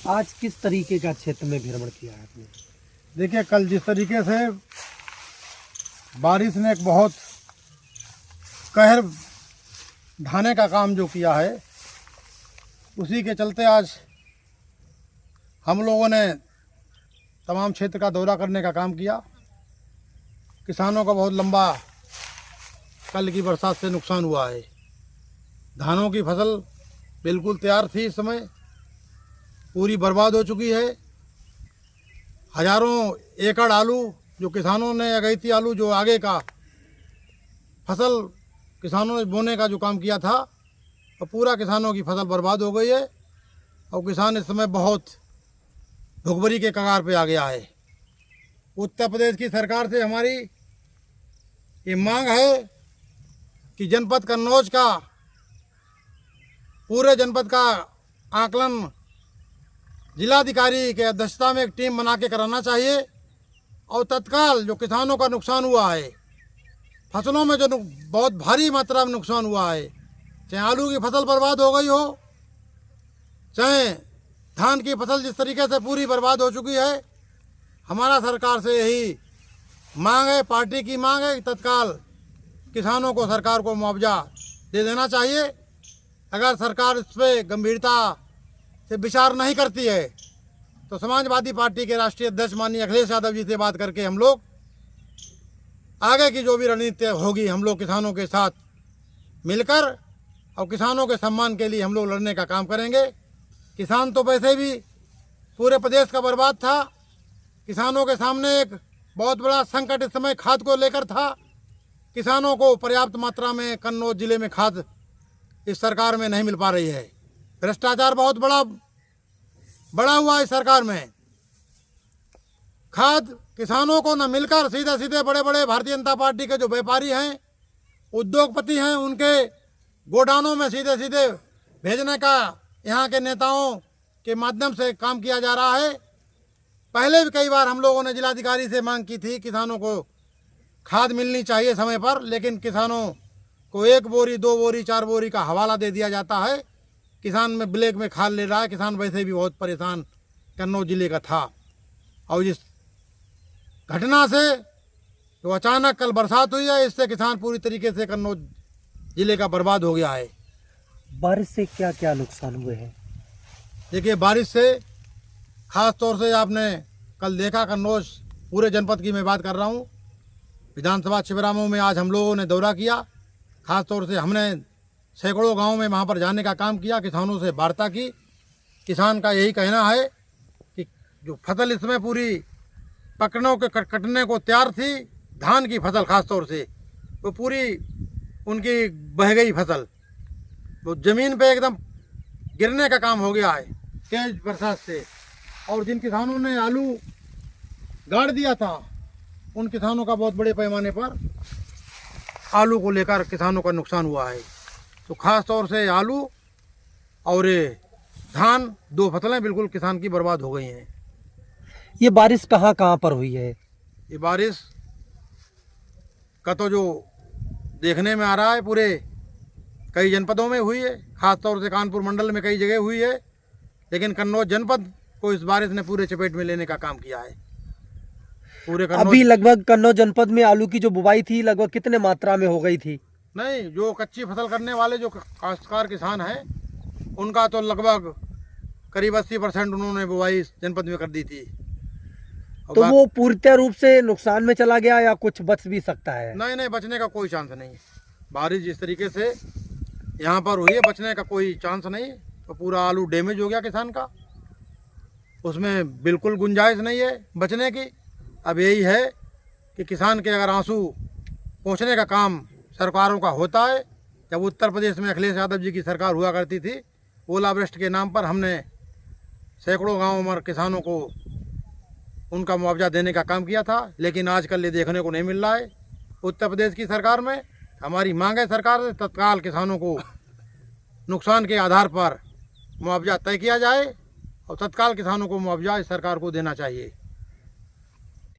आज किस तरीके का क्षेत्र में भ्रमण किया है आपने? देखिए, कल जिस तरीके से बारिश ने एक बहुत कहर ढाने का काम जो किया है, उसी के चलते आज हम लोगों ने तमाम क्षेत्र का दौरा करने का काम किया। किसानों का बहुत लंबा कल की बरसात से नुकसान हुआ है। धानों की फसल बिल्कुल तैयार थी, इस समय पूरी बर्बाद हो चुकी है। हजारों एकड़ आलू जो किसानों ने, अगैती आलू जो आगे का फसल किसानों ने बोने का जो काम किया था, और पूरा किसानों की फसल बर्बाद हो गई है। और किसान इस समय बहुत भुखमरी के कगार पे आ गया है। उत्तर प्रदेश की सरकार से हमारी ये मांग है कि जनपद कन्नौज का, पूरे जनपद का आकलन जिलाधिकारी के अध्यक्षता में एक टीम बना के कराना चाहिए। और तत्काल जो किसानों का नुकसान हुआ है, फसलों में जो बहुत भारी मात्रा में नुकसान हुआ है, चाहे आलू की फसल बर्बाद हो गई हो, चाहे धान की फसल जिस तरीके से पूरी बर्बाद हो चुकी है, हमारा सरकार से यही मांग है, पार्टी की मांग है कि तत्काल किसानों को, सरकार को मुआवजा दे देना चाहिए। अगर सरकार इस पर गंभीरता से विचार नहीं करती है तो समाजवादी पार्टी के राष्ट्रीय अध्यक्ष माननीय अखिलेश यादव जी से बात करके हम लोग आगे की जो भी रणनीति होगी, हम लोग किसानों के साथ मिलकर और किसानों के सम्मान के लिए हम लोग लड़ने का काम करेंगे। किसान तो वैसे भी पूरे प्रदेश का बर्बाद था। किसानों के सामने एक बहुत बड़ा संकट इस समय खाद को लेकर था। किसानों को पर्याप्त मात्रा में कन्नौज जिले में खाद इस सरकार में नहीं मिल पा रही है। भ्रष्टाचार बहुत बड़ा हुआ इस सरकार में। खाद किसानों को न मिलकर सीधे सीधे बड़े बड़े भारतीय जनता पार्टी के जो व्यापारी हैं, उद्योगपति हैं, उनके गोडाउनों में सीधे सीधे भेजने का यहाँ के नेताओं के माध्यम से काम किया जा रहा है। पहले भी कई बार हम लोगों ने जिलाधिकारी से मांग की थी, किसानों को खाद मिलनी चाहिए समय पर, लेकिन किसानों को 1 बोरी 2 बोरी 4 बोरी का हवाला दे दिया जाता है। किसान में ब्लैक में खाद ले रहा है। किसान वैसे भी बहुत परेशान कन्नौज जिले का था। और इस घटना से जो अचानक कल बरसात हुई है, इससे किसान पूरी तरीके से कन्नौज जिले का बर्बाद हो गया है। बारिश से क्या क्या नुकसान हुए हैं? देखिए, बारिश से ख़ास तौर से आपने कल देखा, कन्नौज पूरे जनपद की मैं बात कर रहा हूँ, विधानसभा शिवरामों में आज हम लोगों ने दौरा किया। ख़ास तौर से हमने सैकड़ों गांव में वहाँ पर जाने का काम किया, किसानों से वार्ता की। किसान का यही कहना है कि जो फसल इसमें पूरी पकड़ों के कटने को तैयार थी, धान की फसल ख़ास तौर से, वो पूरी उनकी बह गई फसल, वो ज़मीन पे एकदम गिरने का काम हो गया है तेज बरसात से। और जिन किसानों ने आलू गाड़ दिया था, उन किसानों का बहुत बड़े पैमाने पर आलू को लेकर किसानों का नुकसान हुआ है। तो ख़ास तौर से आलू और धान, 2 फसलें बिल्कुल किसान की बर्बाद हो गई हैं। ये बारिश कहाँ कहाँ पर हुई है? ये बारिश का तो जो देखने में आ रहा है, पूरे कई जनपदों में हुई है। ख़ास तौर से कानपुर मंडल में कई जगह हुई है, लेकिन कन्नौज जनपद को इस बारिश ने पूरे चपेट में लेने का काम किया है। पूरे अभी लगभग कन्नौज जनपद में आलू की जो बुवाई थी, लगभग कितने मात्रा में हो गई थी? नहीं, जो कच्ची फसल करने वाले जो काश्तकार किसान हैं, उनका तो लगभग करीब 80% उन्होंने बुवाई जनपद में कर दी थी। तो वो पूर्णतः रूप से नुकसान में चला गया या कुछ बच भी सकता है? नहीं, बचने का कोई चांस नहीं है। बारिश जिस तरीके से यहाँ पर हुई है, बचने का कोई चांस नहीं। तो पूरा आलू डैमेज हो गया किसान का, उसमें बिल्कुल गुंजाइश नहीं है बचने की। अब यही है कि किसान के अगर आंसू पहुँचने का काम सरकारों का होता है। जब उत्तर प्रदेश में अखिलेश यादव जी की सरकार हुआ करती थी, ओलावृष्टि के नाम पर हमने सैकड़ों गाँवों में किसानों को उनका मुआवजा देने का काम किया था, लेकिन आजकल ये देखने को नहीं मिल रहा है। उत्तर प्रदेश की सरकार में हमारी मांग है सरकार से तत्काल किसानों को नुकसान के आधार पर मुआवजा तय किया जाए और तत्काल किसानों को मुआवजा इस सरकार को देना चाहिए।